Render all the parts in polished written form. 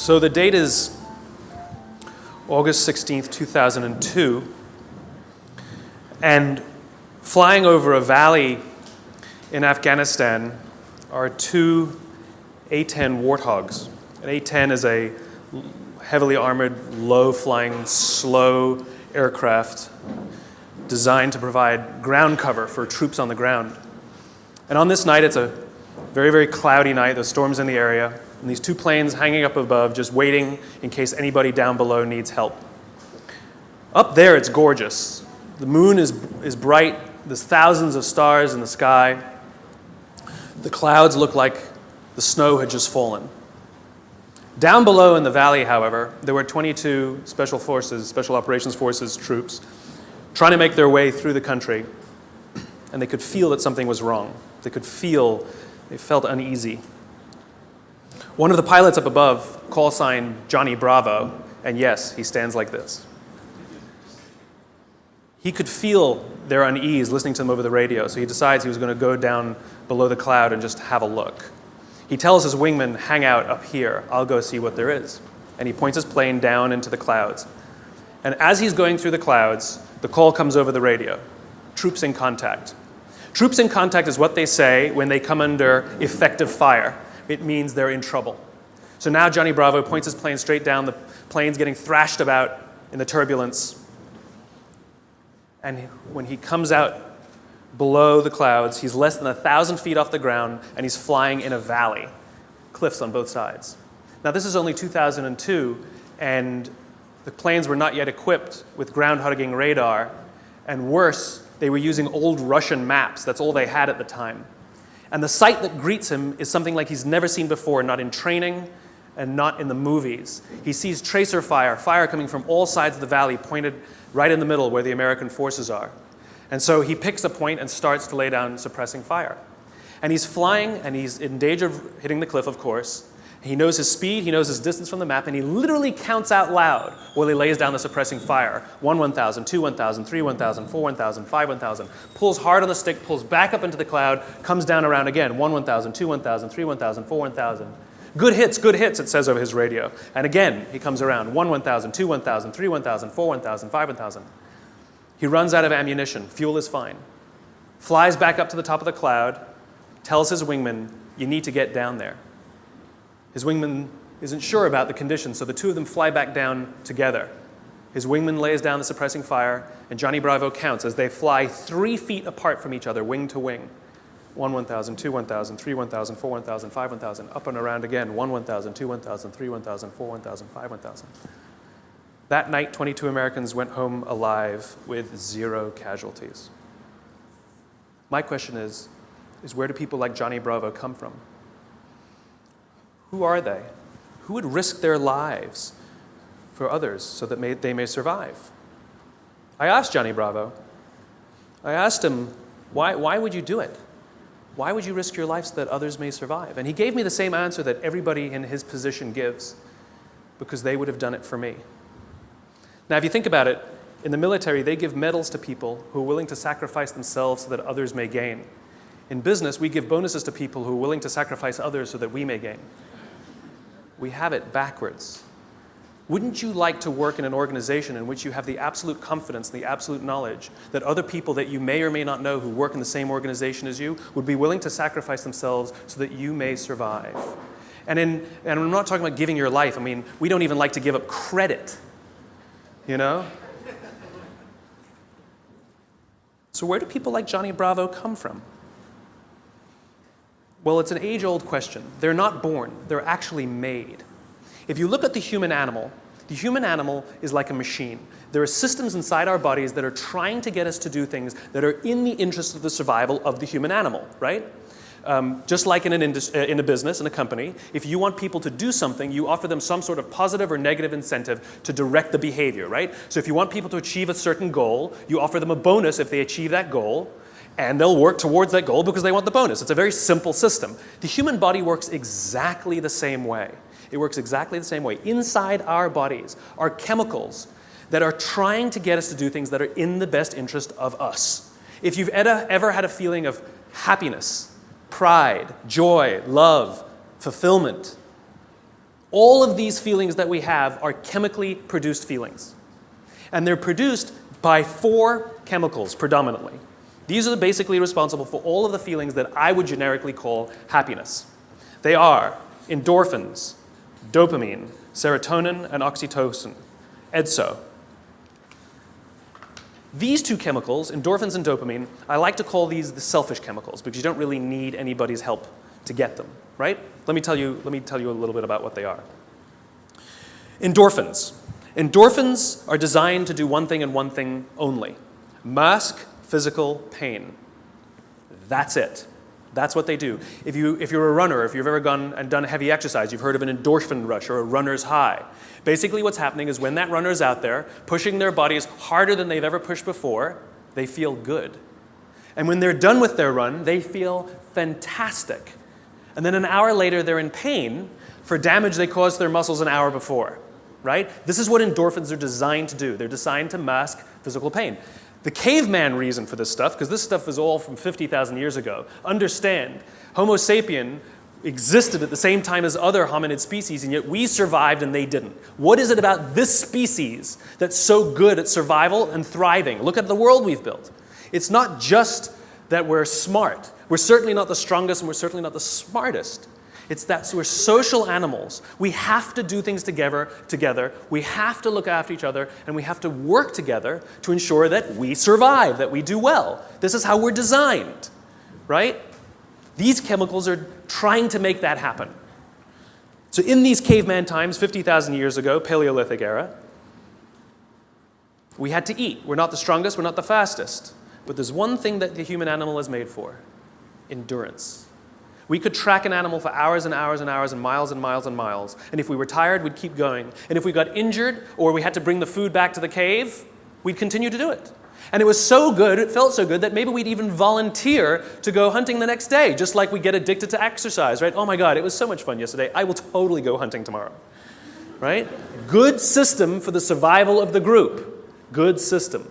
So the date is August 16th, 2002, and flying over a valley in Afghanistan are two A-10 Warthogs. An A-10 is a heavily armored, low-flying, slow aircraft designed to provide ground cover for troops on the ground. And on this night, it's a very, very cloudy night. There's storms in the area. And these two planes hanging up above, just waiting in case anybody down below needs help. Up there, it's gorgeous. The moon is bright. There's thousands of stars in the sky. The clouds look like the snow had just fallen. Down below in the valley, however, there were 22 Special Operations Forces troops trying to make their way through the country. And they could feel that something was wrong. They felt uneasy. One of the pilots up above, call sign Johnny Bravo, and yes, he stands like this. He could feel their unease listening to them over the radio, so he decides he was going to go down below the cloud and just have a look. He tells his wingman, hang out up here, I'll go see what there is. And he points his plane down into the clouds. And as he's going through the clouds, the call comes over the radio, troops in contact. Troops in contact is what they say when they come under effective fire. It means they're in trouble. So now Johnny Bravo points his plane straight down. The plane's getting thrashed about in the turbulence. And when he comes out below the clouds, he's less than 1,000 feet off the ground, and he's flying in a valley, cliffs on both sides. Now, this is only 2002, and the planes were not yet equipped with ground-hugging radar, and worse, they were using old Russian maps. That's all they had at the time. And the sight that greets him is something like he's never seen before, not in training and not in the movies. He sees tracer fire coming from all sides of the valley, pointed right in the middle where the American forces are. And so he picks a point and starts to lay down suppressing fire. And he's flying, and he's in danger of hitting the cliff, of course. He knows his speed, he knows his distance from the map, and he literally counts out loud while he lays down the suppressing fire. 1, 1,000, 2, 1,000, 3, 1,000, 4, 1,000, 5, 1,000. Pulls hard on the stick, pulls back up into the cloud, comes down around again. 1, 1,000, 2, 1,000, 3, 1,000, 4, 1,000. Good hits, it says over his radio. And again, he comes around. 1, 1,000, 2, 1,000, 3, 1,000, 4, 1,000, 5, 1,000. He runs out of ammunition. Fuel is fine. Flies back up to the top of the cloud, tells his wingman, you need to get down there. His wingman isn't sure about the conditions, so the two of them fly back down together. His wingman lays down the suppressing fire, and Johnny Bravo counts as they fly 3 feet apart from each other, wing to wing. 1, 1,000, 2, 1,000, 3, 1,000, 4, 1,000, 5, 1,000, up and around again. 1, 1,000, 2, 1,000, 3, 1,000, 4, 1,000, 5, 1,000. That night, 22 Americans went home alive with 0 casualties. My question is where do people like Johnny Bravo come from? Who are they? Who would risk their lives for others so that they may survive? I asked Johnny Bravo. I asked him, why would you do it? Why would you risk your life so that others may survive? And he gave me the same answer that everybody in his position gives, because they would have done it for me. Now, if you think about it, in the military, they give medals to people who are willing to sacrifice themselves so that others may gain. In business, we give bonuses to people who are willing to sacrifice others so that we may gain. We have it backwards. Wouldn't you like to work in an organization in which you have the absolute confidence and the absolute knowledge that other people that you may or may not know who work in the same organization as you would be willing to sacrifice themselves so that you may survive? And I'm not talking about giving your life. I mean, we don't even like to give up credit, you know? So where do people like Johnny Bravo come from? Well, it's an age-old question. They're not born. They're actually made. If you look at the human animal is like a machine. There are systems inside our bodies that are trying to get us to do things that are in the interest of the survival of the human animal, right? Just like in a business, in a company, if you want people to do something, you offer them some sort of positive or negative incentive to direct the behavior, right? So if you want people to achieve a certain goal, you offer them a bonus if they achieve that goal, and they'll work towards that goal because they want the bonus. It's a very simple system. The human body works exactly the same way. It works exactly the same way. Inside our bodies are chemicals that are trying to get us to do things that are in the best interest of us. If you've ever had a feeling of happiness, pride, joy, love, fulfillment, All of these feelings that we have are chemically produced feelings. And they're produced by 4 chemicals predominantly. These are basically responsible for all of the feelings that I would generically call happiness. They are endorphins, dopamine, serotonin, and oxytocin. EDSO. These 2 chemicals, endorphins and dopamine, I like to call these the selfish chemicals because you don't really need anybody's help to get them, right? Let me tell you a little bit about what they are. Endorphins. Endorphins are designed to do one thing and one thing only. Mask physical pain. That's it. That's what they do. If you're a runner, if you've ever gone and done heavy exercise, you've heard of an endorphin rush or a runner's high. Basically what's happening is when that runner's out there pushing their bodies harder than they've ever pushed before, they feel good. And when they're done with their run, they feel fantastic. And then an hour later, they're in pain for damage they caused their muscles an hour before, right? This is what endorphins are designed to do. They're designed to mask physical pain. The caveman reason for this stuff, because this stuff is all from 50,000 years ago, understand, Homo sapien existed at the same time as other hominid species, and yet we survived and they didn't. What is it about this species that's so good at survival and thriving? Look at the world we've built. It's not just that we're smart. We're certainly not the strongest and we're certainly not the smartest. It's that we're social animals. We have to do things together. We have to look after each other, and we have to work together to ensure that we survive, that we do well. This is how we're designed, right? These chemicals are trying to make that happen. So in these caveman times, 50,000 years ago, Paleolithic era, we had to eat. We're not the strongest, we're not the fastest. But there's one thing that the human animal is made for: endurance. We could track an animal for hours and hours and hours and miles and miles and miles. And if we were tired, we'd keep going. And if we got injured or we had to bring the food back to the cave, we'd continue to do it. And it was so good, it felt so good, that maybe we'd even volunteer to go hunting the next day, just like we get addicted to exercise, right? Oh my God, it was so much fun yesterday. I will totally go hunting tomorrow, right? Good system for the survival of the group. Good system.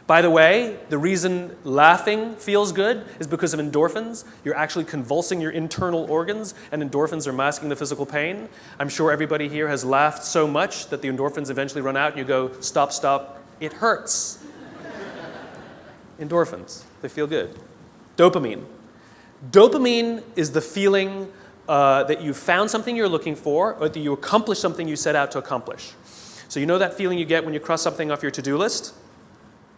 By the way, the reason laughing feels good is because of endorphins. You're actually convulsing your internal organs, and endorphins are masking the physical pain. I'm sure everybody here has laughed so much that the endorphins eventually run out and you go, stop, stop, it hurts. Endorphins, they feel good. Dopamine. Dopamine is the feeling that you found something you're looking for, or that you accomplished something you set out to accomplish. So you know that feeling you get when you cross something off your to-do list?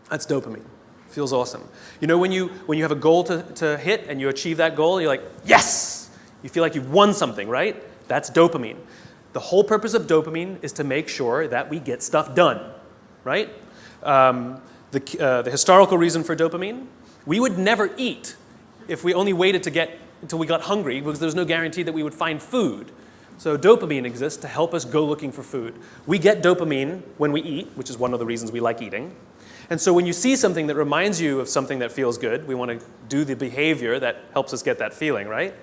That's dopamine. Feels awesome. You know when you have a goal to hit and you achieve that goal, you're like, yes! You feel like you've won something, right? That's dopamine. The whole purpose of dopamine is to make sure that we get stuff done, right? The historical reason for dopamine, we would never eat if we only waited until we got hungry, because there's no guarantee that we would find food. So dopamine exists to help us go looking for food. We get dopamine when we eat, which is one of the reasons we like eating. And so when you see something that reminds you of something that feels good, we want to do the behavior that helps us get that feeling, right?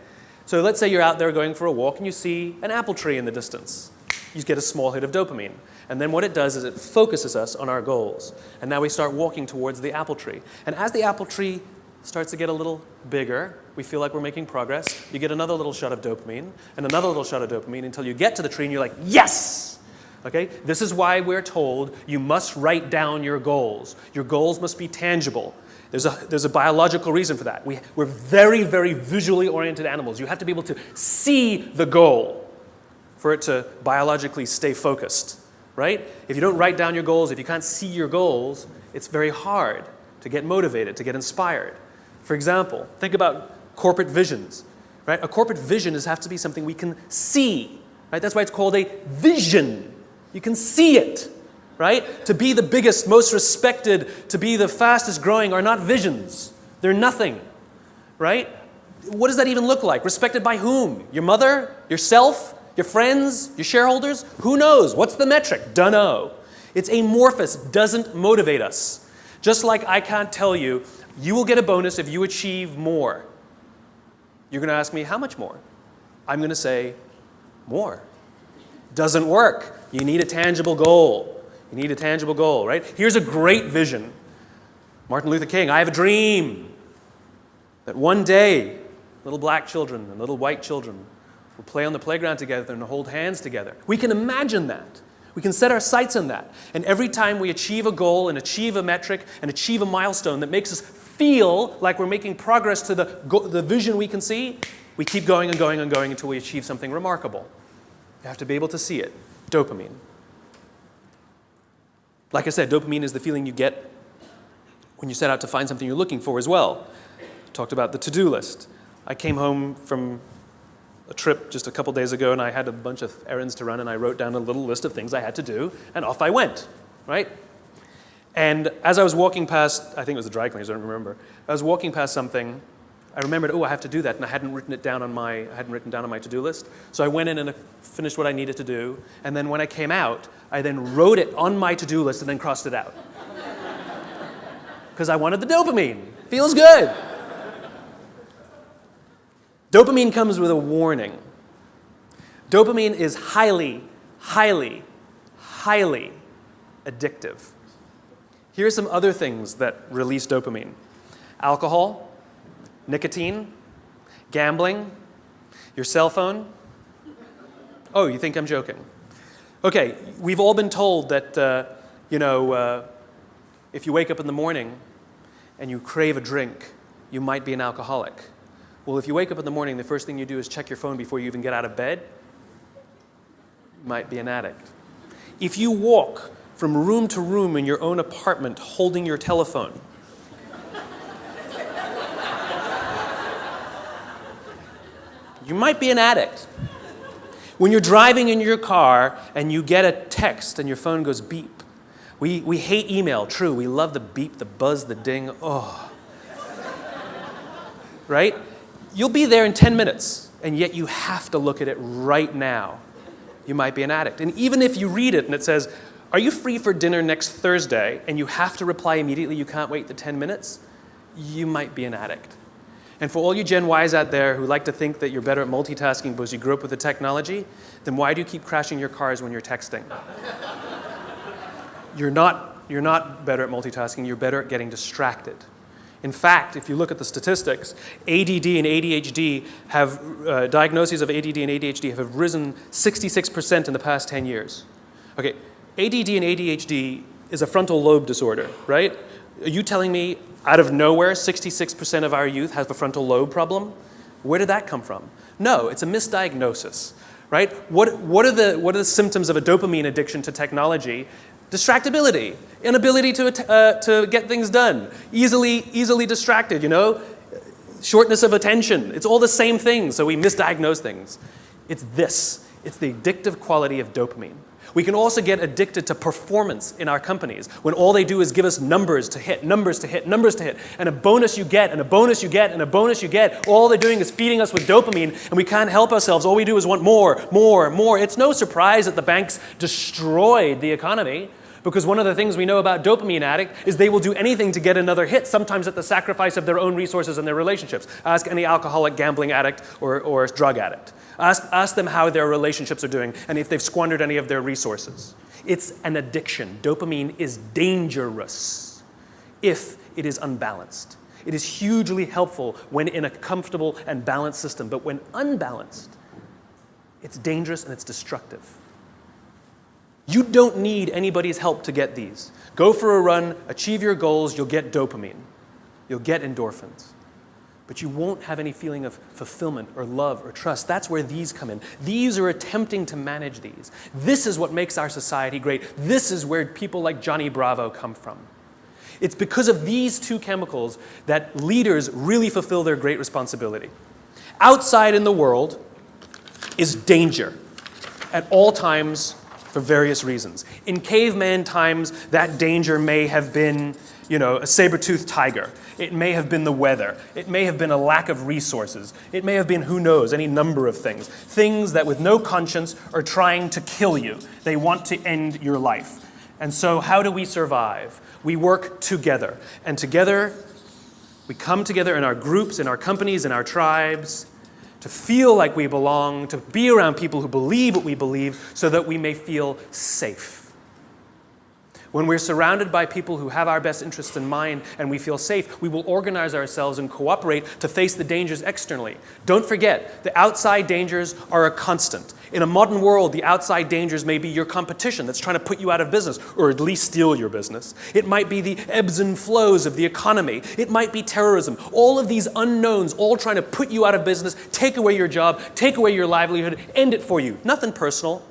So let's say you're out there going for a walk and you see an apple tree in the distance. You get a small hit of dopamine. And then what it does is it focuses us on our goals. And now we start walking towards the apple tree. And as the apple tree starts to get a little bigger, we feel like we're making progress. You get another little shot of dopamine and another little shot of dopamine until you get to the tree and you're like, yes! Okay? This is why we're told you must write down your goals. Your goals must be tangible. There's a biological reason for that. We're very, very visually oriented animals. You have to be able to see the goal for it to biologically stay focused, right? If you don't write down your goals, if you can't see your goals, it's very hard to get motivated, to get inspired. For example, think about corporate visions, right? A corporate vision has to be something we can see, right? That's why it's called a vision. You can see it, right? To be the biggest, most respected, to be the fastest growing are not visions. They're nothing, right? What does that even look like? Respected by whom? Your mother? Yourself? Your friends? Your shareholders? Who knows? What's the metric? Dunno. It's amorphous, doesn't motivate us. Just like I can't tell you, you will get a bonus if you achieve more. You're going to ask me, how much more? I'm going to say, more. Doesn't work. You need a tangible goal. You need a tangible goal, right? Here's a great vision. Martin Luther King, I have a dream that one day little black children and little white children We'll play on the playground together and hold hands together. We can imagine that. We can set our sights on that. And every time we achieve a goal and achieve a metric and achieve a milestone that makes us feel like we're making progress to the vision we can see, we keep going and going and going until we achieve something remarkable. You have to be able to see it. Dopamine. Like I said, dopamine is the feeling you get when you set out to find something you're looking for as well. Talked about the to-do list. I came home from a trip just a couple days ago, and I had a bunch of errands to run, and I wrote down a little list of things I had to do, and off I went, right? And as I was walking past, I think it was the dry cleaners, I don't remember. I was walking past something, I remembered, I have to do that, and I hadn't written down on my to-do list. So I went in and finished what I needed to do, and then when I came out, I then wrote it on my to-do list and then crossed it out. Because I wanted the dopamine. Feels good. Dopamine comes with a warning. Dopamine is highly, highly, highly addictive. Here are some other things that release dopamine. Alcohol, nicotine, gambling, your cell phone. Oh, you think I'm joking? Okay, we've all been told that, if you wake up in the morning and you crave a drink, you might be an alcoholic. Well, if you wake up in the morning, the first thing you do is check your phone before you even get out of bed, you might be an addict. If you walk from room to room in your own apartment holding your telephone, you might be an addict. When you're driving in your car and you get a text and your phone goes beep. We hate email, true. We love the beep, the buzz, the ding. Oh. Right? You'll be there in 10 minutes, and yet you have to look at it right now. You might be an addict. And even if you read it and it says, are you free for dinner next Thursday, and you have to reply immediately, you can't wait the 10 minutes, you might be an addict. And for all you Gen Ys out there who like to think that you're better at multitasking because you grew up with the technology, then why do you keep crashing your cars when you're texting? You're not better at multitasking, you're better at getting distracted. In fact, if you look at the statistics, ADD and ADHD have, diagnoses of ADD and ADHD have risen 66% in the past 10 years. Okay, ADD and ADHD is a frontal lobe disorder, right? Are you telling me out of nowhere 66% of our youth have a frontal lobe problem? Where did that come from? No, it's a misdiagnosis, right? What are the symptoms of a dopamine addiction to technology? Distractibility, inability to get things done, easily distracted, shortness of attention. It's all the same thing, so we misdiagnose things. It's the addictive quality of dopamine. We can also get addicted to performance in our companies when all they do is give us numbers to hit, numbers to hit, numbers to hit, and a bonus you get, and a bonus you get, and a bonus you get. All they're doing is feeding us with dopamine, and we can't help ourselves. All we do is want more, more, more. It's no surprise that the banks destroyed the economy, because one of the things we know about dopamine addict is they will do anything to get another hit, sometimes at the sacrifice of their own resources and their relationships. Ask any alcoholic, gambling addict, or drug addict. Ask them how their relationships are doing and if they've squandered any of their resources. It's an addiction. Dopamine is dangerous if it is unbalanced. It is hugely helpful when in a comfortable and balanced system, but when unbalanced, it's dangerous and it's destructive. You don't need anybody's help to get these. Go for a run, achieve your goals, you'll get dopamine. You'll get endorphins. But you won't have any feeling of fulfillment or love or trust. That's where these come in. These are attempting to manage these. This is what makes our society great. This is where people like Johnny Bravo come from. It's because of these two chemicals that leaders really fulfill their great responsibility. Outside in the world is danger at all times for various reasons. In caveman times, that danger may have been, a saber-toothed tiger. It may have been the weather. It may have been a lack of resources. It may have been, who knows, any number of things. Things that with no conscience are trying to kill you. They want to end your life. And so how do we survive? We work together. And together, we come together in our groups, in our companies, in our tribes, to feel like we belong, to be around people who believe what we believe, so that we may feel safe. When we're surrounded by people who have our best interests in mind and we feel safe, we will organize ourselves and cooperate to face the dangers externally. Don't forget, the outside dangers are a constant. In a modern world, the outside dangers may be your competition that's trying to put you out of business, or at least steal your business. It might be the ebbs and flows of the economy. It might be terrorism. All of these unknowns, all trying to put you out of business, take away your job, take away your livelihood, end it for you. Nothing personal.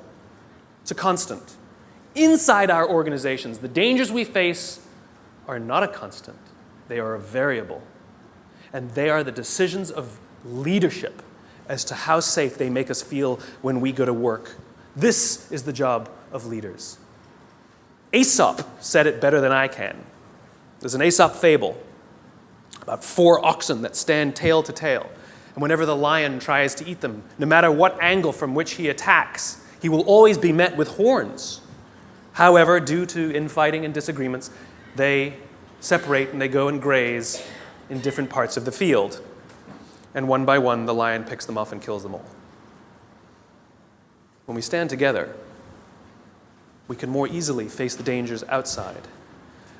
It's a constant. Inside our organizations, the dangers we face are not a constant. They are a variable. And they are the decisions of leadership as to how safe they make us feel when we go to work. This is the job of leaders. Aesop said it better than I can. There's an Aesop fable about 4 oxen that stand tail to tail. And whenever the lion tries to eat them, no matter what angle from which he attacks, he will always be met with horns. However, due to infighting and disagreements, they separate and they go and graze in different parts of the field. And one by one, the lion picks them off and kills them all. When we stand together, we can more easily face the dangers outside.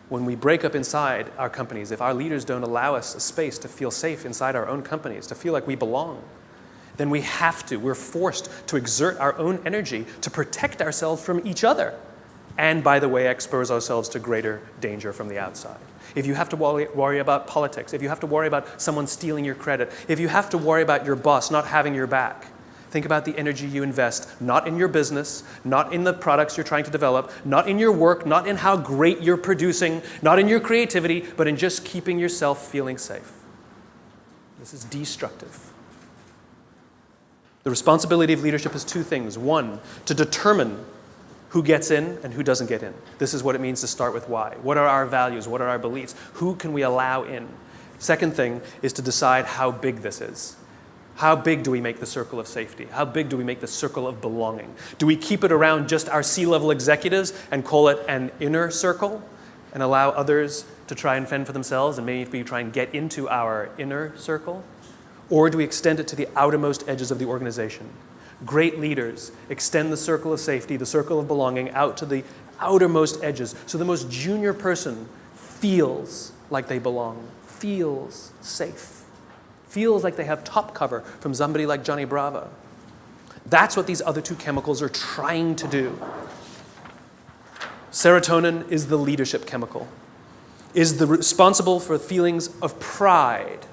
When we break up inside our companies, if our leaders don't allow us a space to feel safe inside our own companies, to feel like we belong, then we're forced to exert our own energy to protect ourselves from each other. And, by the way, expose ourselves to greater danger from the outside. If you have to worry about politics, if you have to worry about someone stealing your credit, if you have to worry about your boss not having your back, think about the energy you invest, not in your business, not in the products you're trying to develop, not in your work, not in how great you're producing, not in your creativity, but in just keeping yourself feeling safe. This is destructive. The responsibility of leadership is 2 things. 1, to determine who gets in and who doesn't get in. This is what it means to start with why. What are our values? What are our beliefs? Who can we allow in? Second thing is to decide how big this is. How big do we make the circle of safety? How big do we make the circle of belonging? Do we keep it around just our C-level executives and call it an inner circle and allow others to try and fend for themselves and maybe try and get into our inner circle? Or do we extend it to the outermost edges of the organization? Great leaders extend the circle of safety, the circle of belonging, out to the outermost edges, so the most junior person feels like they belong, feels safe, feels like they have top cover from somebody like Johnny Bravo. That's what these other 2 chemicals are trying to do. Serotonin is the leadership chemical, is responsible for feelings of pride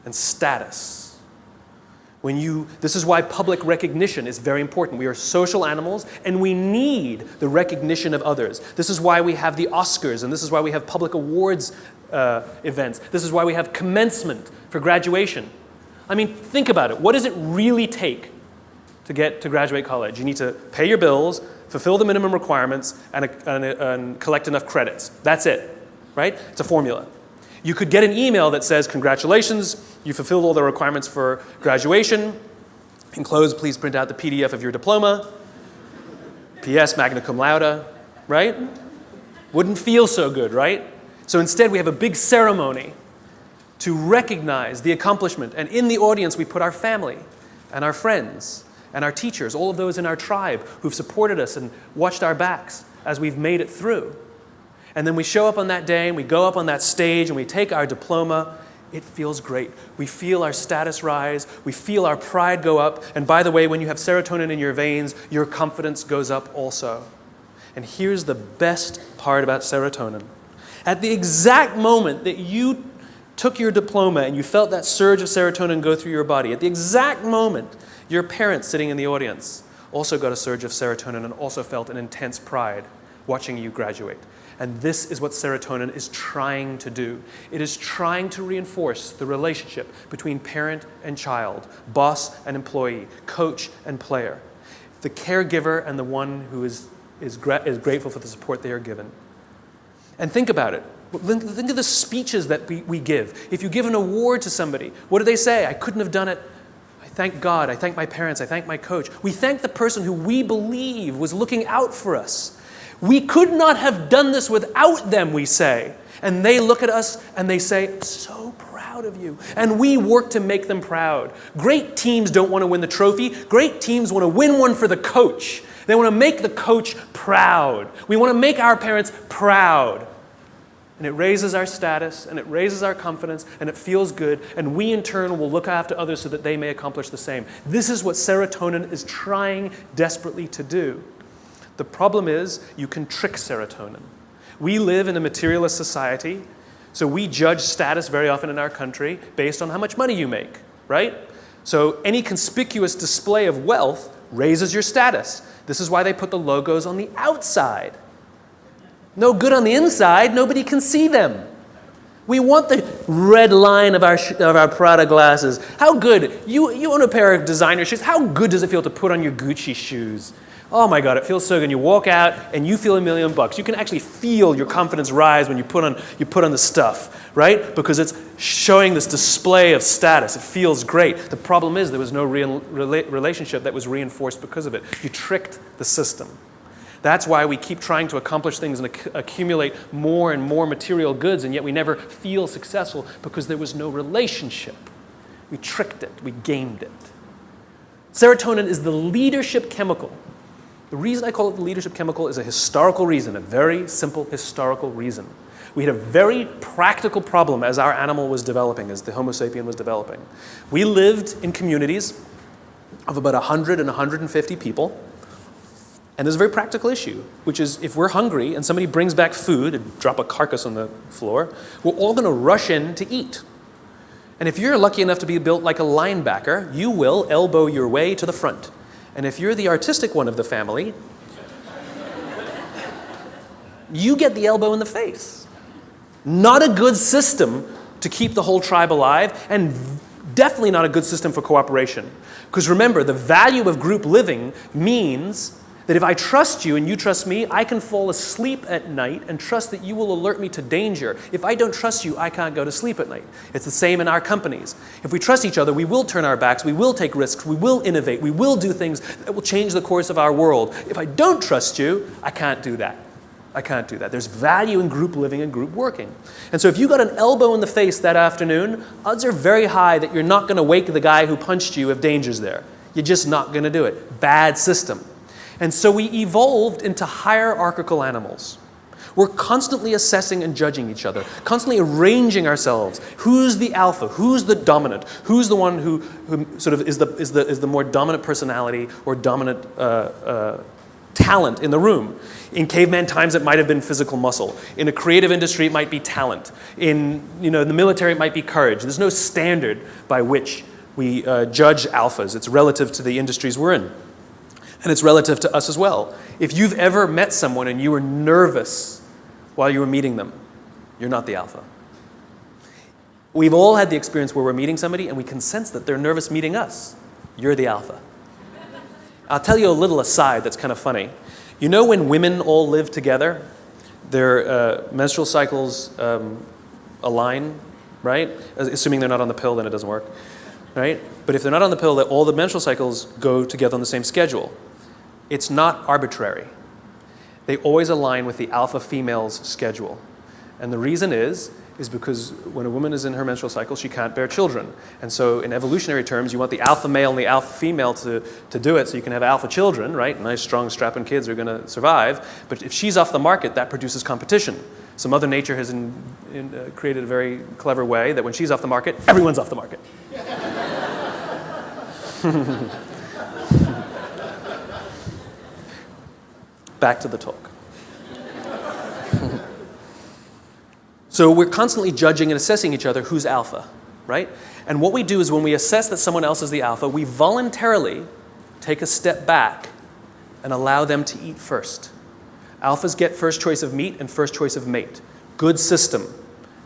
and status. This is why public recognition is very important. We are social animals, and we need the recognition of others. This is why we have the Oscars, and this is why we have public awards events. This is why we have commencement for graduation. I mean, think about it. What does it really take to get to graduate college? You need to pay your bills, fulfill the minimum requirements, and collect enough credits. That's it, right? It's a formula. You could get an email that says, congratulations, you fulfilled all the requirements for graduation. Enclosed, please print out the PDF of your diploma. P.S. magna cum laude, right? Wouldn't feel so good, right? So instead, we have a big ceremony to recognize the accomplishment. And in the audience, we put our family and our friends and our teachers, all of those in our tribe who've supported us and watched our backs as we've made it through. And then we show up on that day, and we go up on that stage, and we take our diploma. It feels great. We feel our status rise. We feel our pride go up. And by the way, when you have serotonin in your veins, your confidence goes up also. And here's the best part about serotonin. At the exact moment that you took your diploma and you felt that surge of serotonin go through your body, at the exact moment, your parents sitting in the audience also got a surge of serotonin and also felt an intense pride watching you graduate. And this is what serotonin is trying to do. It is trying to reinforce the relationship between parent and child, boss and employee, coach and player, the caregiver and the one who is grateful for the support they are given. And think about it. Think of the speeches that we give. If you give an award to somebody, what do they say? I couldn't have done it. I thank God. I thank my parents. I thank my coach. We thank the person who we believe was looking out for us. We could not have done this without them, we say. And they look at us and they say, I'm so proud of you. And we work to make them proud. Great teams don't want to win the trophy. Great teams want to win one for the coach. They want to make the coach proud. We want to make our parents proud. And it raises our status, and it raises our confidence, and it feels good, and we in turn will look after others so that they may accomplish the same. This is what serotonin is trying desperately to do. The problem is you can trick serotonin. We live in a materialist society, so we judge status very often in our country based on how much money you make, right? So any conspicuous display of wealth raises your status. This is why they put the logos on the outside. No good on the inside, nobody can see them. We want the red line of our Prada glasses. How good, you own a pair of designer shoes, how good does it feel to put on your Gucci shoes? Oh my God, it feels so good. You walk out and you feel $1 million. You can actually feel your confidence rise when you put on the stuff, right? Because it's showing this display of status. It feels great. The problem is there was no real relationship that was reinforced because of it. You tricked the system. That's why we keep trying to accomplish things and accumulate more and more material goods, and yet we never feel successful because there was no relationship. We tricked it. We gamed it. Serotonin is the leadership chemical. The reason I call it the leadership chemical is a historical reason, a very simple historical reason. We had a very practical problem as our animal was developing, as the Homo sapien was developing. We lived in communities of about 100 and 150 people. And there's a very practical issue, which is if we're hungry and somebody brings back food and drop a carcass on the floor, we're all going to rush in to eat. And if you're lucky enough to be built like a linebacker, you will elbow your way to the front. And if you're the artistic one of the family, you get the elbow in the face. Not a good system to keep the whole tribe alive, and definitely not a good system for cooperation. Because remember, the value of group living means that if I trust you and you trust me, I can fall asleep at night and trust that you will alert me to danger. If I don't trust you, I can't go to sleep at night. It's the same in our companies. If we trust each other, we will turn our backs, we will take risks, we will innovate, we will do things that will change the course of our world. If I don't trust you, I can't do that. I can't do that. There's value in group living and group working. And so if you got an elbow in the face that afternoon, odds are very high that you're not going to wake the guy who punched you if danger's there. You're just not going to do it. Bad system. And so we evolved into hierarchical animals. We're constantly assessing and judging each other, constantly arranging ourselves. Who's the alpha? Who's the dominant? Who's the one who sort of is the more dominant personality or dominant talent in the room? In caveman times, it might have been physical muscle. In a creative industry, it might be talent. In the military, it might be courage. There's no standard by which we judge alphas. It's relative to the industries we're in. And it's relative to us as well. If you've ever met someone and you were nervous while you were meeting them, you're not the alpha. We've all had the experience where we're meeting somebody and we can sense that they're nervous meeting us. You're the alpha. I'll tell you a little aside that's kind of funny. You know when women all live together, their menstrual cycles align, right? Assuming they're not on the pill, then it doesn't work, right? But if they're not on the pill, all the menstrual cycles go together on the same schedule. It's not arbitrary. They always align with the alpha female's schedule. And the reason is because when a woman is in her menstrual cycle, she can't bear children. And so in evolutionary terms, you want the alpha male and the alpha female to do it so you can have alpha children, right? Nice, strong, strapping kids are going to survive. But if she's off the market, that produces competition. So Mother Nature has created a very clever way that when she's off the market, everyone's off the market. Back to the talk. So we're constantly judging and assessing each other who's alpha, right? And what we do is when we assess that someone else is the alpha, we voluntarily take a step back and allow them to eat first. Alphas get first choice of meat and first choice of mate. Good system.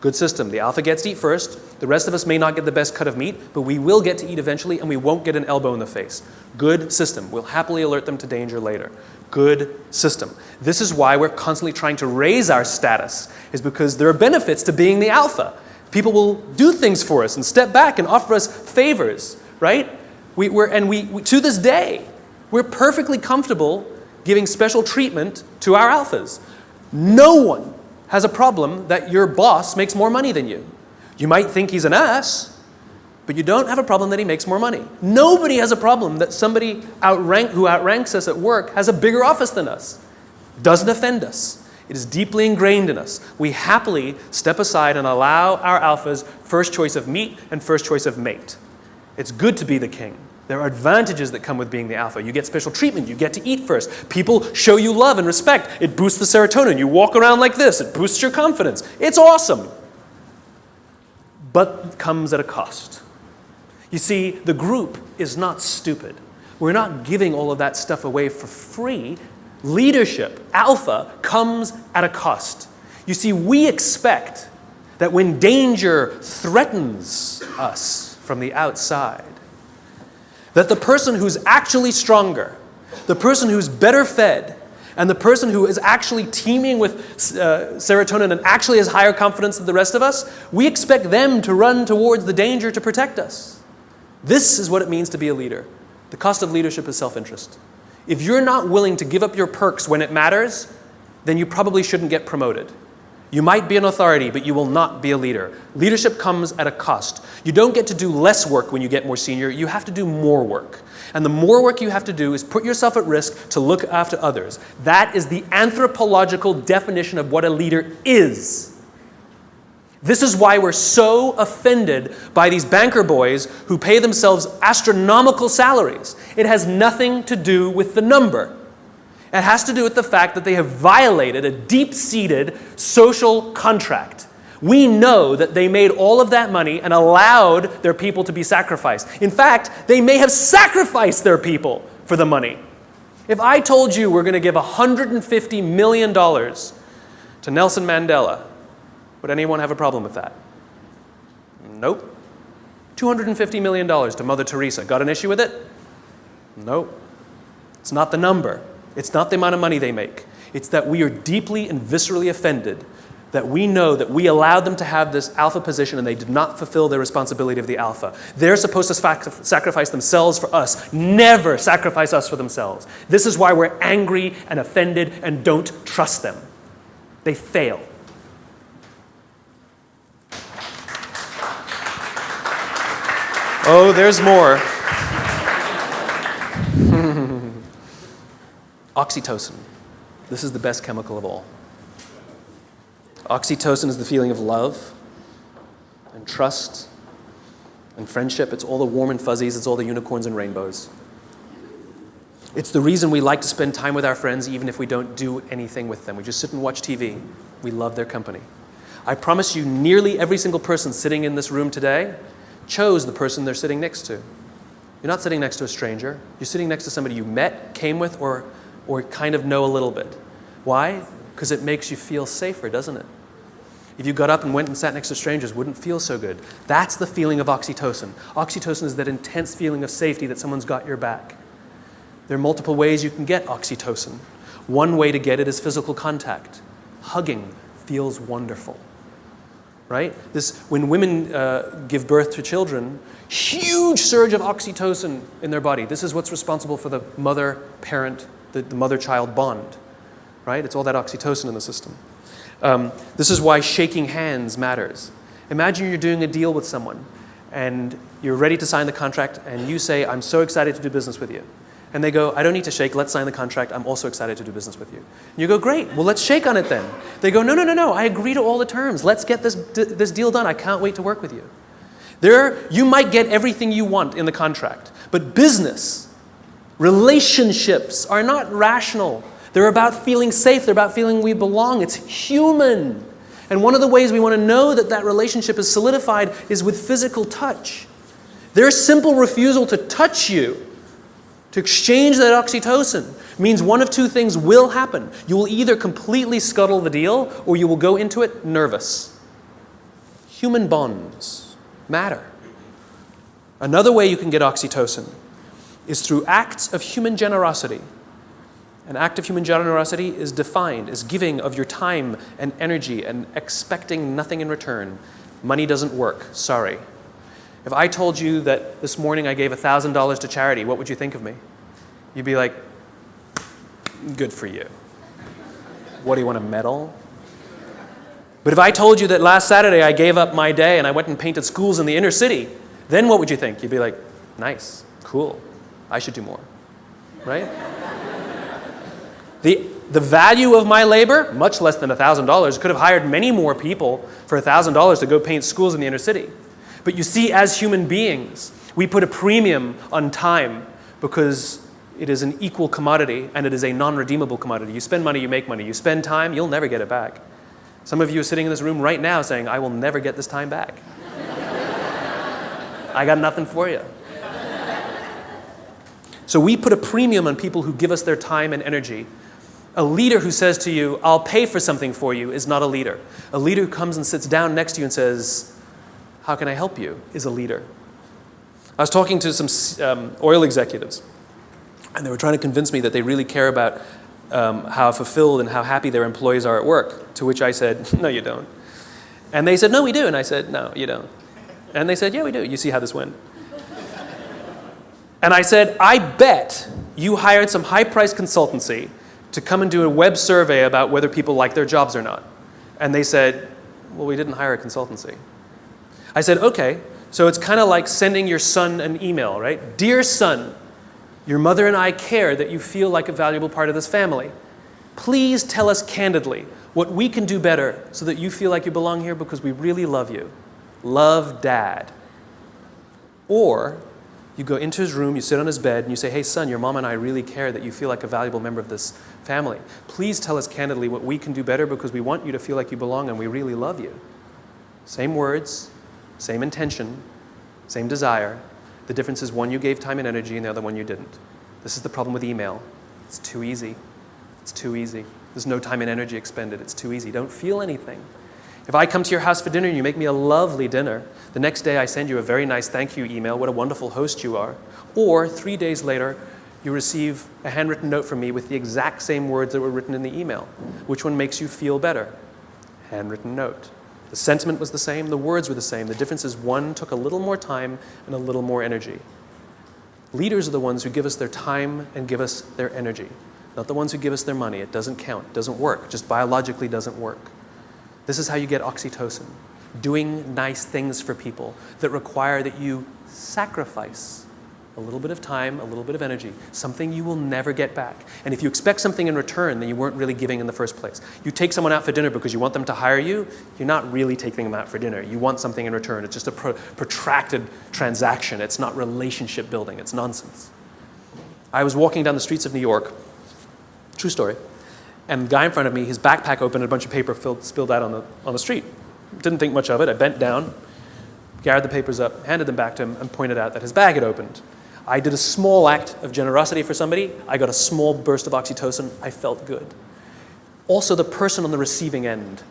Good system. The alpha gets to eat first. The rest of us may not get the best cut of meat, but we will get to eat eventually, and we won't get an elbow in the face. Good system. We'll happily alert them to danger later. Good system. This is why we're constantly trying to raise our status, is because there are benefits to being the alpha. People will do things for us and step back and offer us favors, right? We to this day, we're perfectly comfortable giving special treatment to our alphas. No one has a problem that your boss makes more money than you. You might think he's an ass, but you don't have a problem that he makes more money. Nobody has a problem that somebody who outranks us at work has a bigger office than us. Doesn't offend us. It is deeply ingrained in us. We happily step aside and allow our alphas first choice of meat and first choice of mate. It's good to be the king. There are advantages that come with being the alpha. You get special treatment. You get to eat first. People show you love and respect. It boosts the serotonin. You walk around like this. It boosts your confidence. It's awesome. But it comes at a cost. You see, the group is not stupid. We're not giving all of that stuff away for free. Leadership, alpha, comes at a cost. You see, we expect that when danger threatens us from the outside, that the person who's actually stronger, the person who's better fed, and the person who is actually teeming with serotonin and actually has higher confidence than the rest of us, we expect them to run towards the danger to protect us. This is what it means to be a leader. The cost of leadership is self-interest. If you're not willing to give up your perks when it matters, then you probably shouldn't get promoted. You might be an authority, but you will not be a leader. Leadership comes at a cost. You don't get to do less work when you get more senior. You have to do more work. And the more work you have to do is put yourself at risk to look after others. That is the anthropological definition of what a leader is. This is why we're so offended by these banker boys who pay themselves astronomical salaries. It has nothing to do with the number. It has to do with the fact that they have violated a deep-seated social contract. We know that they made all of that money and allowed their people to be sacrificed. In fact, they may have sacrificed their people for the money. If I told you we're going to give $150 million to Nelson Mandela, would anyone have a problem with that? Nope. $250 million to Mother Teresa. Got an issue with it? Nope. It's not the number. It's not the amount of money they make. It's that we are deeply and viscerally offended that we know that we allowed them to have this alpha position and they did not fulfill their responsibility of the alpha. They're supposed to sacrifice themselves for us. Never sacrifice us for themselves. This is why we're angry and offended and don't trust them. They fail. Oh, there's more. Oxytocin. This is the best chemical of all. Oxytocin is the feeling of love and trust and friendship. It's all the warm and fuzzies. It's all the unicorns and rainbows. It's the reason we like to spend time with our friends even if we don't do anything with them. We just sit and watch TV. We love their company. I promise you, nearly every single person sitting in this room today chose the person they're sitting next to. You're not sitting next to a stranger. You're sitting next to somebody you met, came with, or kind of know a little bit. Why? Because it makes you feel safer, doesn't it? If you got up and went and sat next to strangers, wouldn't feel so good. That's the feeling of oxytocin. Oxytocin is that intense feeling of safety that someone's got your back. There are multiple ways you can get oxytocin. One way to get it is physical contact. Hugging feels wonderful. Right? When women give birth to children, huge surge of oxytocin in their body. This is what's responsible for the mother-parent, the mother-child bond. Right? It's all that oxytocin in the system. This is why shaking hands matters. Imagine you're doing a deal with someone and you're ready to sign the contract and you say, I'm so excited to do business with you. And they go, I don't need to shake, let's sign the contract, I'm also excited to do business with you. And you go, great, well let's shake on it then. They go, no, I agree to all the terms, let's get this deal done, I can't wait to work with you. You might get everything you want in the contract, but business, relationships are not rational. They're about feeling safe, they're about feeling we belong, it's human. And one of the ways we want to know that that relationship is solidified is with physical touch. Their simple refusal to touch you, to exchange that oxytocin, means one of two things will happen. You will either completely scuttle the deal or you will go into it nervous. Human bonds matter. Another way you can get oxytocin is through acts of human generosity. An act of human generosity is defined as giving of your time and energy and expecting nothing in return. Money doesn't work, sorry. If I told you that this morning I gave $1,000 to charity, what would you think of me? You'd be like, Good for you. What, do you want a medal? But if I told you that last Saturday I gave up my day and I went and painted schools in the inner city, then what would you think? You'd be like, nice, cool, I should do more, right? The value of my labor, much less than $1,000, could have hired many more people for $1,000 to go paint schools in the inner city. But you see, as human beings, we put a premium on time because it is an equal commodity and it is a non-redeemable commodity. You spend money, you make money. You spend time, you'll never get it back. Some of you are sitting in this room right now saying, I will never get this time back. I got nothing for you. So we put a premium on people who give us their time and energy. A leader who says to you, I'll pay for something for you, is not a leader. A leader who comes and sits down next to you and says, how can I help you, is a leader. I was talking to some oil executives, and they were trying to convince me that they really care about how fulfilled and how happy their employees are at work, to which I said, no, you don't. And they said, no, we do. And I said, no, you don't. And they said, yeah, we do. You see how this went. And I said, I bet you hired some high-priced consultancy to come and do a web survey about whether people like their jobs or not. And they said, well, we didn't hire a consultancy. I said, okay, so it's kind of like sending your son an email, right? Dear son, your mother and I care that you feel like a valuable part of this family. Please tell us candidly what we can do better so that you feel like you belong here because we really love you. Love, Dad. Or you go into his room, you sit on his bed, and you say, hey, son, your mom and I really care that you feel like a valuable member of this family. Please tell us candidly what we can do better because we want you to feel like you belong and we really love you. Same words, same intention, same desire. The difference is one you gave time and energy and the other one you didn't. This is the problem with email. It's too easy. It's too easy. There's no time and energy expended. It's too easy. Don't feel anything. If I come to your house for dinner and you make me a lovely dinner, the next day I send you a very nice thank you email, what a wonderful host you are. Or 3 days later, you receive a handwritten note from me with the exact same words that were written in the email. Which one makes you feel better? Handwritten note. The sentiment was the same, the words were the same. The difference is one took a little more time and a little more energy. Leaders are the ones who give us their time and give us their energy, not the ones who give us their money. It doesn't count, it doesn't work, just biologically doesn't work. This is how you get oxytocin, doing nice things for people that require that you sacrifice a little bit of time, a little bit of energy, something you will never get back. And if you expect something in return, then you weren't really giving in the first place. You take someone out for dinner because you want them to hire you, you're not really taking them out for dinner. You want something in return. It's just a protracted transaction. It's not relationship building. It's nonsense. I was walking down the streets of New York, true story, and the guy in front of me, his backpack opened and a bunch of paper spilled out on the street. Didn't think much of it. I bent down, gathered the papers up, handed them back to him, and pointed out that his bag had opened. I did a small act of generosity for somebody. I got a small burst of oxytocin. I felt good. Also, the person on the receiving end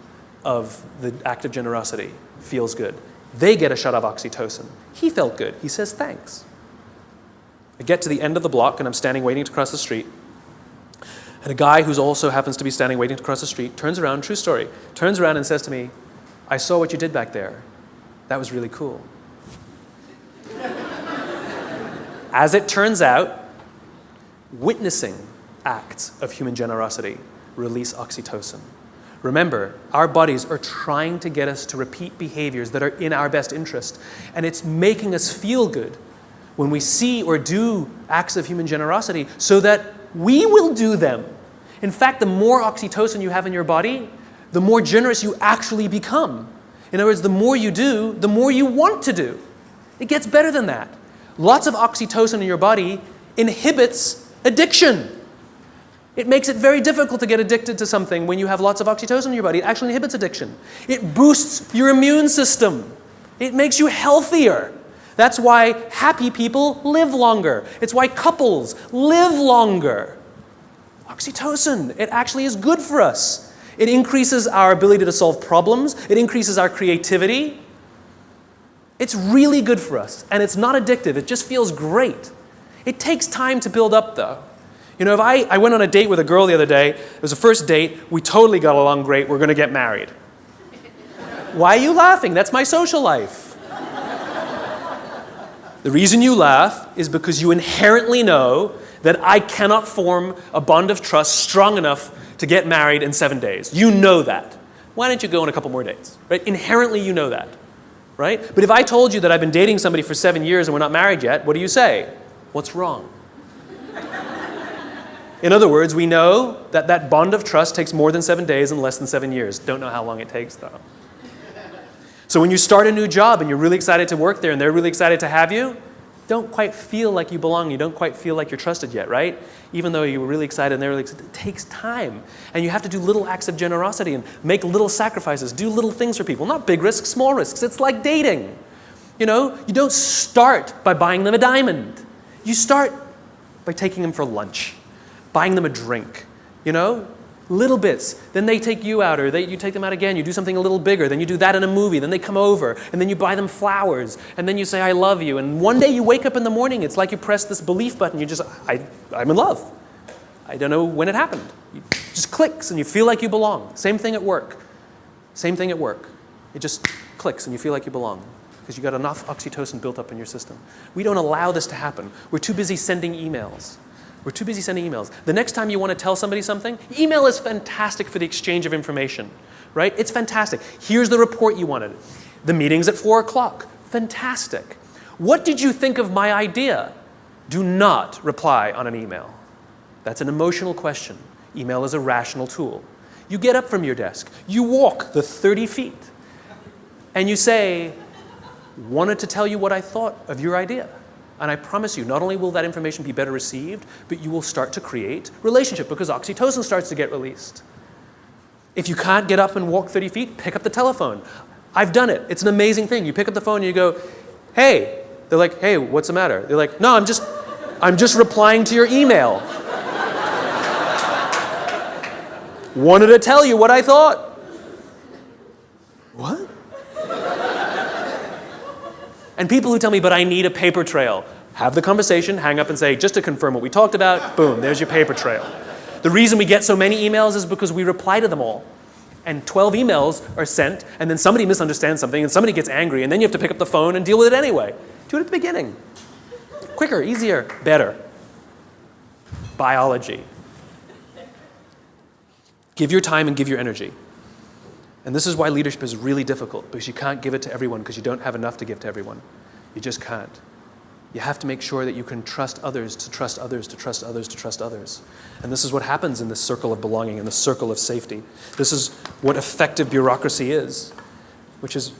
of the act of generosity feels good. They get a shot of oxytocin. He felt good. He says thanks. I get to the end of the block, and I'm standing waiting to cross the street. And a guy who also happens to be standing waiting to cross the street turns around, true story, turns around and says to me, I saw what you did back there. That was really cool. As it turns out, witnessing acts of human generosity release oxytocin. Remember, our bodies are trying to get us to repeat behaviors that are in our best interest, and it's making us feel good when we see or do acts of human generosity so that we will do them. In fact, the more oxytocin you have in your body, the more generous you actually become. In other words, the more you do, the more you want to do. It gets better than that. Lots of oxytocin in your body inhibits addiction. It makes it very difficult to get addicted to something when you have lots of oxytocin in your body. It actually inhibits addiction. It boosts your immune system. It makes you healthier. That's why happy people live longer. It's why couples live longer. Oxytocin, it actually is good for us. It increases our ability to solve problems. It increases our creativity. It's really good for us, and it's not addictive. It just feels great. It takes time to build up, though. You know, if I went on a date with a girl the other day, it was a first date, we totally got along great, we're going to get married. Why are you laughing? That's my social life. The reason you laugh is because you inherently know that I cannot form a bond of trust strong enough to get married in 7 days. You know that. Why don't you go on a couple more dates? Right? Inherently you know that. Right? But if I told you that I've been dating somebody for 7 years and we're not married yet, what do you say? What's wrong? In other words, we know that that bond of trust takes more than 7 days and less than 7 years. Don't know how long it takes, though. So when you start a new job and you're really excited to work there and they're really excited to have you, don't quite feel like you belong. You don't quite feel like you're trusted yet, right? Even though you were really excited and they're really excited, it takes time. And you have to do little acts of generosity and make little sacrifices, do little things for people. Not big risks, small risks. It's like dating. You know, you don't start by buying them a diamond. You start by taking them for lunch, buying them a drink, you know? Little bits. Then they take you out, or you take them out again. You do something a little bigger. Then you do that in a movie. Then they come over, and then you buy them flowers, and then you say, I love you. And one day you wake up in the morning, it's like you press this belief button. You just, I'm in love. I don't know when it happened. It just clicks, and you feel like you belong. Same thing at work. Same thing at work. It just clicks, and you feel like you belong because you got enough oxytocin built up in your system. We don't allow this to happen. We're too busy sending emails. We're too busy sending emails. The next time you want to tell somebody something, email is fantastic for the exchange of information, right? It's fantastic. Here's the report you wanted. The meeting's at 4 o'clock. Fantastic. What did you think of my idea? Do not reply on an email. That's an emotional question. Email is a rational tool. You get up from your desk. You walk the 30 feet. And you say, wanted to tell you what I thought of your idea. And I promise you, not only will that information be better received, but you will start to create relationship because oxytocin starts to get released. If you can't get up and walk 30 feet, pick up the telephone. I've done it. It's an amazing thing. You pick up the phone and you go, hey. They're like, hey, what's the matter? They're like, no, I'm just replying to your email. Wanted to tell you what I thought. What? And people who tell me, but I need a paper trail. Have the conversation, hang up and say, just to confirm what we talked about, boom, there's your paper trail. The reason we get so many emails is because we reply to them all. And 12 emails are sent, and then somebody misunderstands something, and somebody gets angry, and then you have to pick up the phone and deal with it anyway. Do it at the beginning. Quicker, easier, better. Biology. Give your time and give your energy. And this is why leadership is really difficult, because you can't give it to everyone because you don't have enough to give to everyone. You just can't. You have to make sure that you can trust others, to trust others, to trust others, to trust others. And this is what happens in this circle of belonging, in the circle of safety. This is what effective bureaucracy is, which is,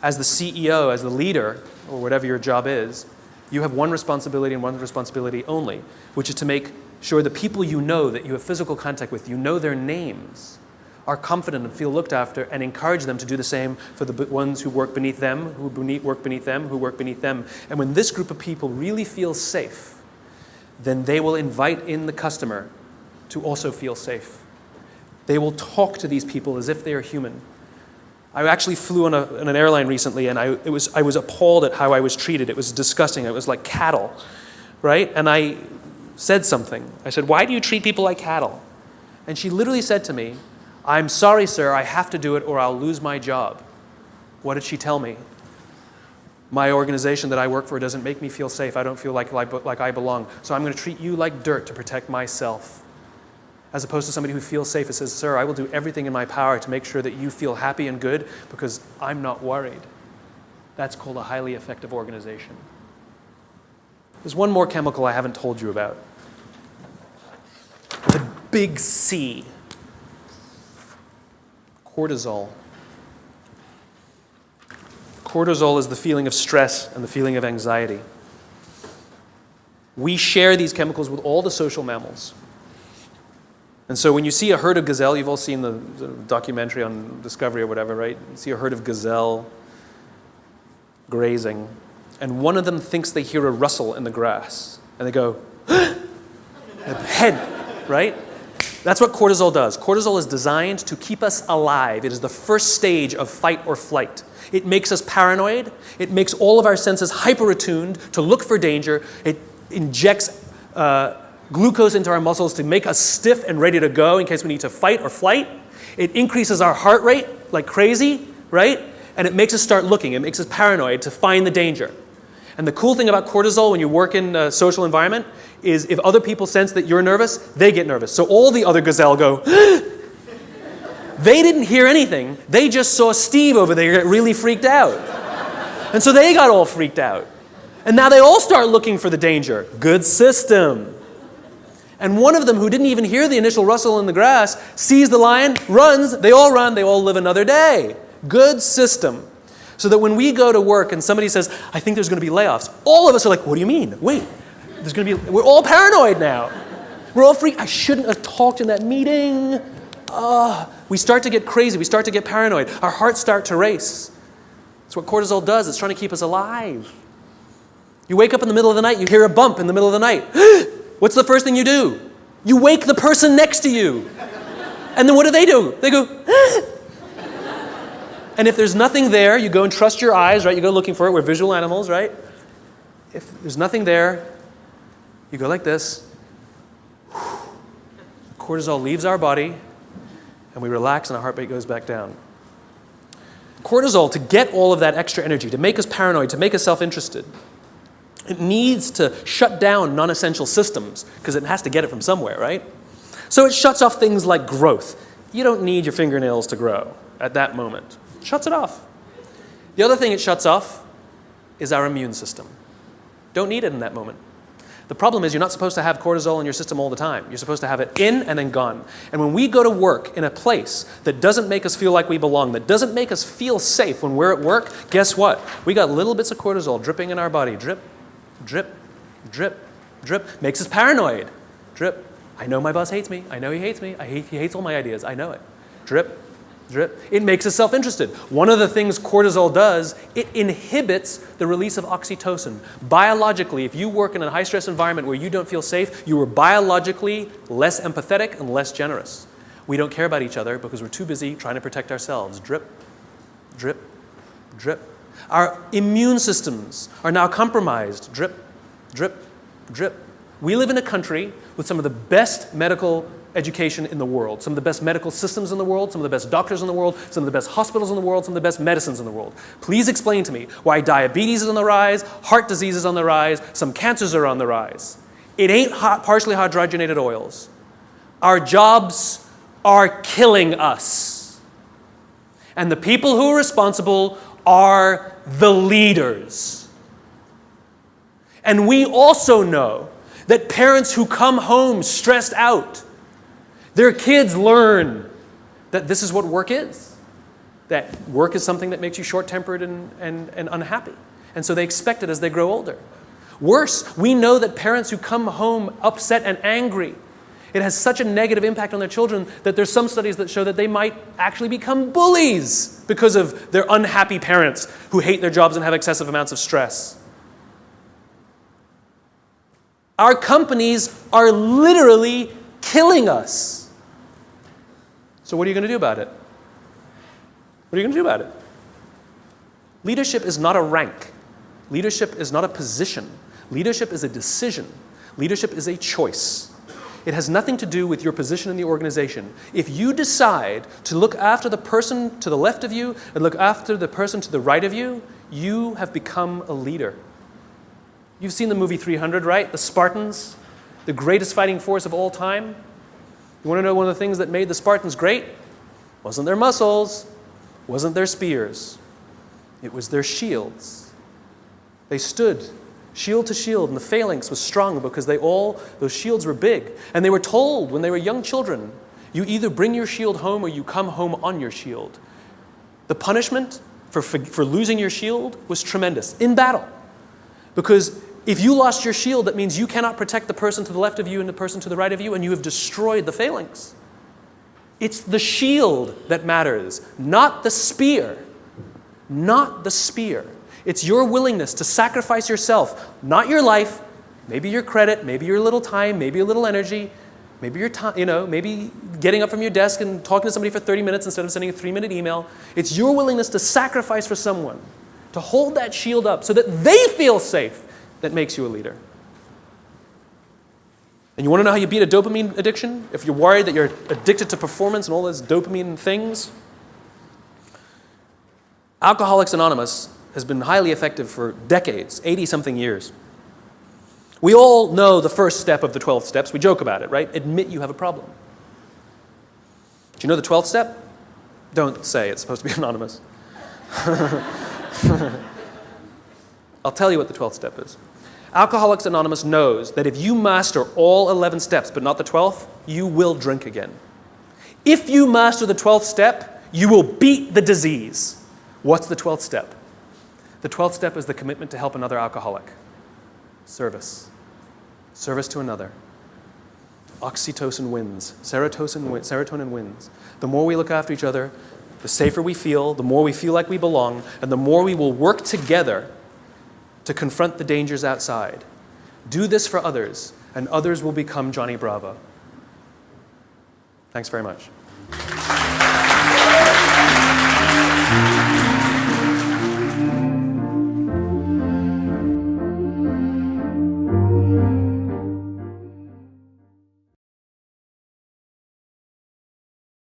as the CEO, as the leader, or whatever your job is, you have one responsibility and one responsibility only, which is to make sure the people you know that you have physical contact with, you know their names, are confident and feel looked after, and encourage them to do the same for the ones who work beneath them, who work beneath them, who work beneath them. And when this group of people really feel safe, then they will invite in the customer to also feel safe. They will talk to these people as if they are human. I actually flew on an airline recently, and I was appalled at how I was treated. It was disgusting. It was like cattle, right? And I said something. I said, why do you treat people like cattle? And she literally said to me, I'm sorry, sir, I have to do it or I'll lose my job. What did she tell me? My organization that I work for doesn't make me feel safe. I don't feel like I belong. So I'm going to treat you like dirt to protect myself. As opposed to somebody who feels safe and says, sir, I will do everything in my power to make sure that you feel happy and good because I'm not worried. That's called a highly effective organization. There's one more chemical I haven't told you about. The big C. Cortisol. Cortisol is the feeling of stress and the feeling of anxiety. We share these chemicals with all the social mammals. And so when you see a herd of gazelle, you've all seen the documentary on Discovery or whatever, right? You see a herd of gazelle grazing, and one of them thinks they hear a rustle in the grass, and they go, head, right? That's what cortisol does. Cortisol is designed to keep us alive. It is the first stage of fight or flight. It makes us paranoid. It makes all of our senses hyper-attuned to look for danger. It injects glucose into our muscles to make us stiff and ready to go in case we need to fight or flight. It increases our heart rate like crazy, right? And it makes us start looking. It makes us paranoid to find the danger. And the cool thing about cortisol when you work in a social environment is if other people sense that you're nervous, they get nervous. So all the other gazelle go, they didn't hear anything. They just saw Steve over there get really freaked out. And so they got all freaked out. And now they all start looking for the danger. Good system. And one of them, who didn't even hear the initial rustle in the grass, sees the lion, runs, they all live another day. Good system. So that when we go to work and somebody says, I think there's going to be layoffs, all of us are like, what do you mean? Wait, we're all paranoid now. We're all freaked. I shouldn't have talked in that meeting. We start to get crazy. We start to get paranoid. Our hearts start to race. That's what cortisol does. It's trying to keep us alive. You wake up in the middle of the night, you hear a bump in the middle of the night. What's the first thing you do? You wake the person next to you. And then what do? They go, And if there's nothing there, you go and trust your eyes, right? You go looking for it. We're visual animals, right? If there's nothing there, you go like this. Cortisol leaves our body, and we relax, and our heart rate goes back down. Cortisol, to get all of that extra energy, to make us paranoid, to make us self-interested, it needs to shut down non-essential systems because it has to get it from somewhere, right? So it shuts off things like growth. You don't need your fingernails to grow at that moment. It shuts it off. The other thing it shuts off is our immune system. Don't need it in that moment. The problem is you're not supposed to have cortisol in your system all the time. You're supposed to have it in and then gone. And when we go to work in a place that doesn't make us feel like we belong, that doesn't make us feel safe when we're at work, guess what? We got little bits of cortisol dripping in our body. Drip, drip, drip, drip. Makes us paranoid. Drip. I know my boss hates me. I know he hates me. He hates all my ideas. I know it. Drip, drip. It makes us self-interested. One of the things cortisol does, it inhibits the release of oxytocin. Biologically, if you work in a high-stress environment where you don't feel safe, you are biologically less empathetic and less generous. We don't care about each other because we're too busy trying to protect ourselves. Drip, drip, drip. Our immune systems are now compromised. Drip, drip, drip. We live in a country with some of the best medical education in the world, some of the best medical systems in the world, some of the best doctors in the world, some of the best hospitals in the world, some of the best medicines in the world. Please explain to me why diabetes is on the rise, heart disease is on the rise, some cancers are on the rise. It ain't partially hydrogenated oils. Our jobs are killing us. And the people who are responsible are the leaders. And we also know that parents who come home stressed out, their kids learn that this is what work is. That work is something that makes you short-tempered and unhappy. And so they expect it as they grow older. Worse, we know that parents who come home upset and angry, it has such a negative impact on their children that there's some studies that show that they might actually become bullies because of their unhappy parents who hate their jobs and have excessive amounts of stress. Our companies are literally killing us. So what are you going to do about it? What are you going to do about it? Leadership is not a rank. Leadership is not a position. Leadership is a decision. Leadership is a choice. It has nothing to do with your position in the organization. If you decide to look after the person to the left of you and look after the person to the right of you, you have become a leader. You've seen the movie 300, right? The Spartans, the greatest fighting force of all time. You want to know one of the things that made the Spartans great? Wasn't their muscles, wasn't their spears. It was their shields. They stood shield to shield, and the phalanx was strong because those shields were big. And they were told when they were young children, you either bring your shield home or you come home on your shield. The punishment for losing your shield was tremendous in battle. Because if you lost your shield, that means you cannot protect the person to the left of you and the person to the right of you, and you have destroyed the phalanx. It's the shield that matters, not the spear. Not the spear. It's your willingness to sacrifice yourself, not your life, maybe your credit, maybe your little time, maybe a little energy, maybe your time, maybe getting up from your desk and talking to somebody for 30 minutes instead of sending a 3-minute email. It's your willingness to sacrifice for someone, to hold that shield up so that they feel safe, that makes you a leader. And you want to know how you beat a dopamine addiction? If you're worried that you're addicted to performance and all those dopamine things? Alcoholics Anonymous has been highly effective for decades, 80-something years. We all know the first step of the 12 steps. We joke about it, right? Admit you have a problem. Do you know the 12th step? Don't say, it's supposed to be anonymous. I'll tell you what the 12th step is. Alcoholics Anonymous knows that if you master all 11 steps, but not the 12th, you will drink again. If you master the 12th step, you will beat the disease. What's the 12th step? The 12th step is the commitment to help another alcoholic. Service. Service to another. Oxytocin wins. Serotonin wins. The more we look after each other, the safer we feel, the more we feel like we belong, and the more we will work together to confront the dangers outside. Do this for others, and others will become Johnny Bravo. Thanks very much.